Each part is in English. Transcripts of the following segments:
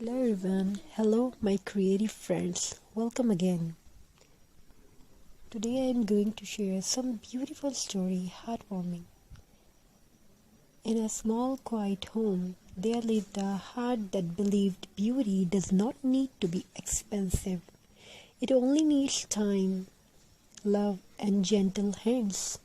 Hello everyone, hello my creative friends, welcome again. Today I am going to share some beautiful story, heartwarming. In a small quiet home, there lived a heart that believed beauty does not need to be expensive. It only needs time, love and gentle hands.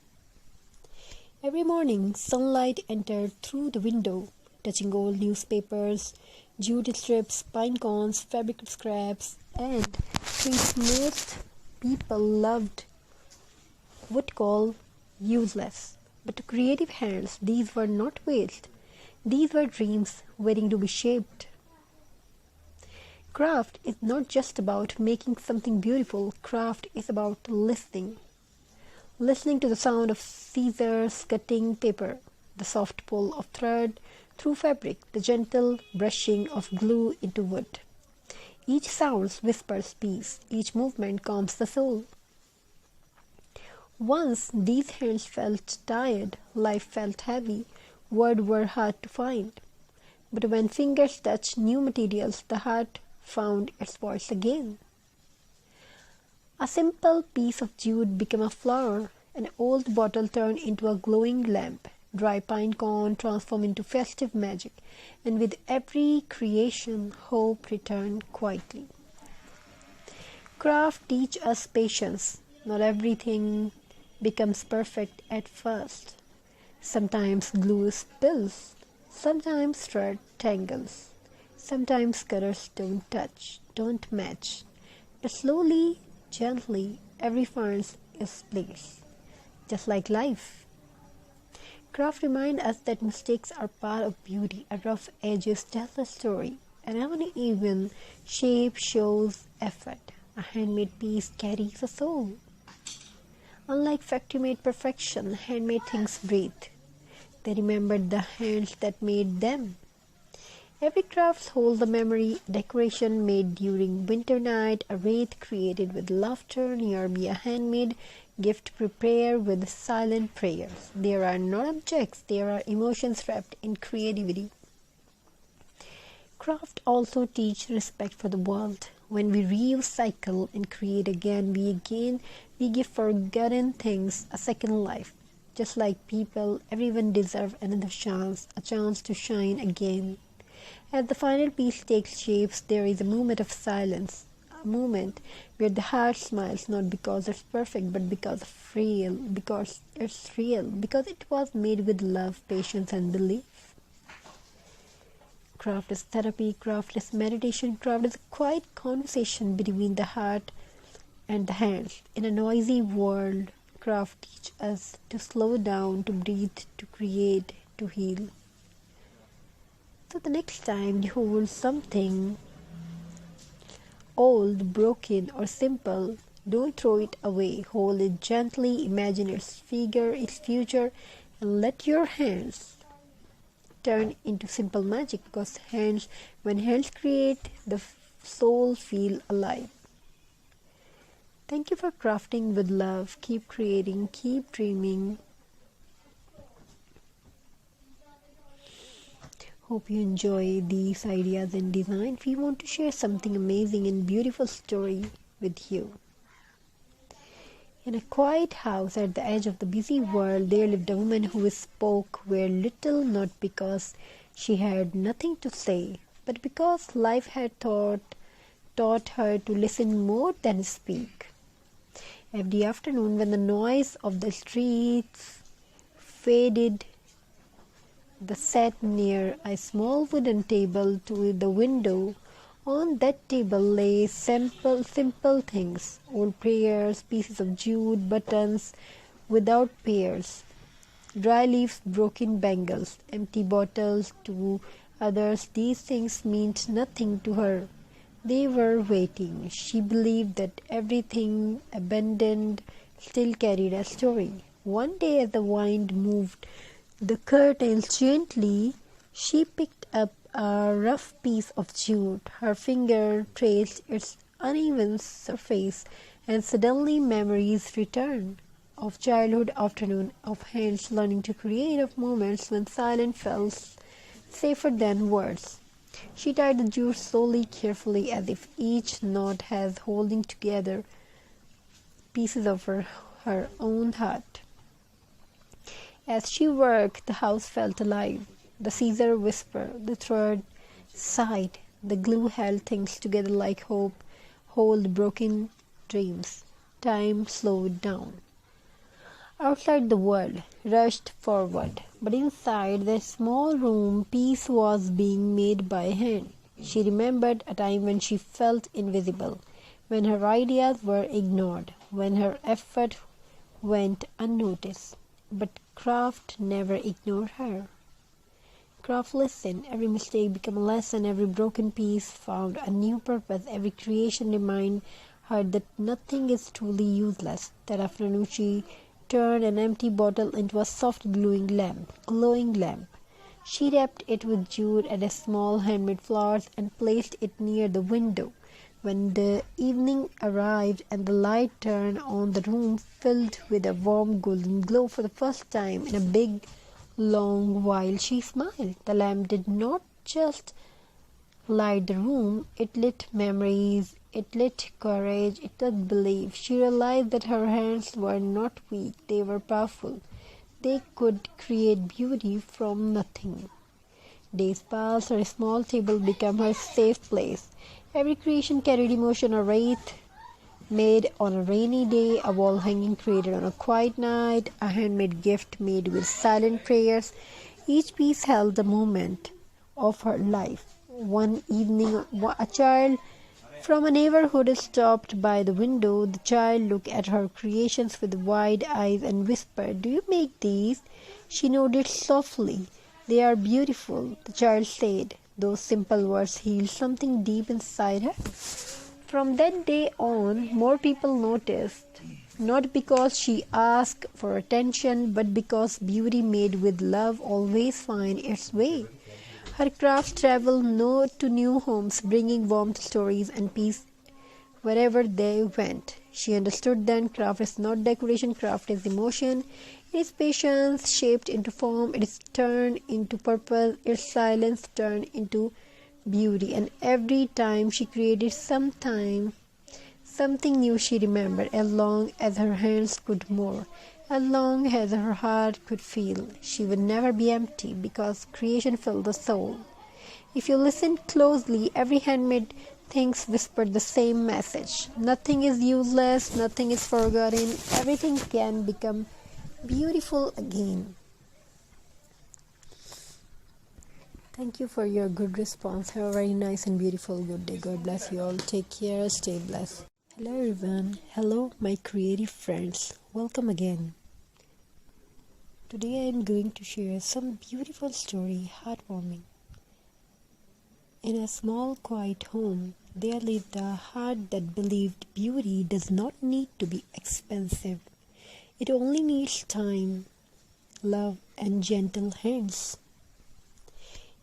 Every morning, sunlight entered through the window, touching old newspapers, jute strips, pine cones, fabric scraps, and things most people would call useless. But to creative hands, these were not waste. These were dreams waiting to be shaped. Craft is not just about making something beautiful. Craft is about listening. Listening to the sound of scissors cutting paper, the soft pull of thread through fabric, the gentle brushing of glue into wood. Each sound whispers peace, each movement calms the soul. Once these hands felt tired, life felt heavy, words were hard to find. But when fingers touched new materials, the heart found its voice again. A simple piece of jute became a flower, an old bottle turned into a glowing lamp, dry pine cone transformed into festive magic, and with every creation, hope returned quietly. Craft teaches us patience. Not everything becomes perfect at first. Sometimes glue spills, sometimes thread tangles, sometimes colors don't match. But slowly, gently, every finds its place, just like life. Craft reminds us that mistakes are part of beauty. A rough edges tell a story. An uneven shape shows effort. A handmade piece carries a soul. Unlike factory-made perfection, handmade things breathe. They remembered the hands that made them. Every craft holds a memory, decoration made during winter night, a wreath created with laughter, nearby a handmade gift prepared with silent prayers. There are not objects, there are emotions wrapped in creativity. Craft also teach respect for the world. When we recycle and create again, we give forgotten things a second life. Just like people, everyone deserves another chance, a chance to shine again. As the final piece takes shapes, there is a moment of silence, a moment where the heart smiles not because it's perfect, but because it's real, because it was made with love, patience, and belief. Craft is therapy, craft is meditation, craft is a quiet conversation between the heart and the hands. In a noisy world, craft teaches us to slow down, to breathe, to create, to heal. So the next time you hold something old, broken, or simple, don't throw it away. Hold it gently, imagine its figure, its future, and let your hands turn into simple magic, because when hands create, the soul feels alive. Thank you for crafting with love. Keep creating, keep dreaming. Hope you enjoy these ideas and design. We want to share something amazing and beautiful story with you. In a quiet house at the edge of the busy world, there lived a woman who spoke very little, not because she had nothing to say, but because life had taught her to listen more than speak. Every afternoon, when the noise of the streets faded, they sat near a small wooden table to the window. On that table lay simple things, old prayers, pieces of jute, buttons without pairs, dry leaves, broken bangles, empty bottles. To others, these things meant nothing to her. They were waiting. She believed that everything abandoned still carried a story. One day, as the wind moved the curtains gently, she picked up a rough piece of jute. Her finger traced its uneven surface, and suddenly memories returned of childhood afternoon, of hands learning to create, of moments when silence felt safer than words. She tied the jewels slowly, carefully, as if each knot has holding together pieces of her own heart. As she worked, the house felt alive. The scissor whispered, the thread sighed, the glue held things together like hope hold broken dreams. Time slowed down. Outside the world rushed forward, but inside the small room peace was being made by hand. She remembered a time when she felt invisible, when her ideas were ignored, when her effort went unnoticed. But craft never ignored her. Craft listened. Every mistake became a lesson, every broken piece found a new purpose, every creation reminded her that nothing is truly useless. That afternoon she turned an empty bottle into a soft glowing lamp. She wrapped it with jute and a small handmade flowers and placed it near the window. When the evening arrived and the light turned on, the room filled with a warm golden glow for the first time in a big, long while. She smiled. The lamp did not just light the room, it lit memories, it lit courage, it lit belief. She realized that her hands were not weak, they were powerful. They could create beauty from nothing. Days passed, her small table became her safe place. Every creation carried emotion, a wreath made on a rainy day, a wall hanging created on a quiet night, a handmade gift made with silent prayers. Each piece held the moment of her life. One evening, a child from a neighborhood stopped by the window. The child looked at her creations with wide eyes and whispered, "Do you make these?" She nodded softly. "They are beautiful," the child said. Those simple words healed something deep inside her. From that day on, more people noticed, not because she asked for attention, but because beauty made with love always finds its way. Her crafts traveled to new homes, bringing warmth, stories, and peace wherever they went. She understood then craft is not decoration, craft is emotion. It is patience shaped into form, it is turned into purpose, its silence turned into beauty. And every time she created something new she remembered, as long as her hands could move, as long as her heart could feel. She would never be empty because creation filled the soul. If you listen closely, every handmade things whispered the same message. Nothing is useless, nothing is forgotten, everything can become beautiful again. Thank you for your good response. Have a very nice and beautiful good day. God bless you all. Take care. Stay blessed. Hello everyone. Hello my creative friends. Welcome again. Today I am going to share some beautiful story, heartwarming. In a small quiet home, there lived a heart that believed beauty does not need to be expensive. It only needs time, love, and gentle hands.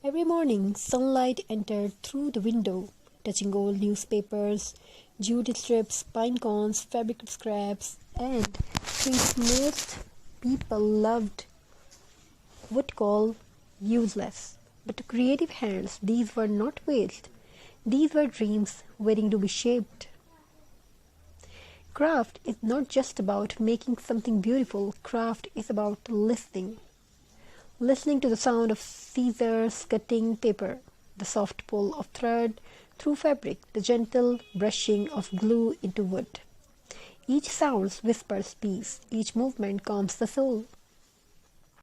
Every morning, sunlight entered through the window, touching old newspapers, jute strips, pine cones, fabric scraps, and things most people would call useless. But to creative hands, these were not waste. These were dreams waiting to be shaped. Craft is not just about making something beautiful. Craft is about listening. Listening to the sound of scissors cutting paper, the soft pull of thread through fabric, the gentle brushing of glue into wood. Each sound whispers peace, each movement calms the soul.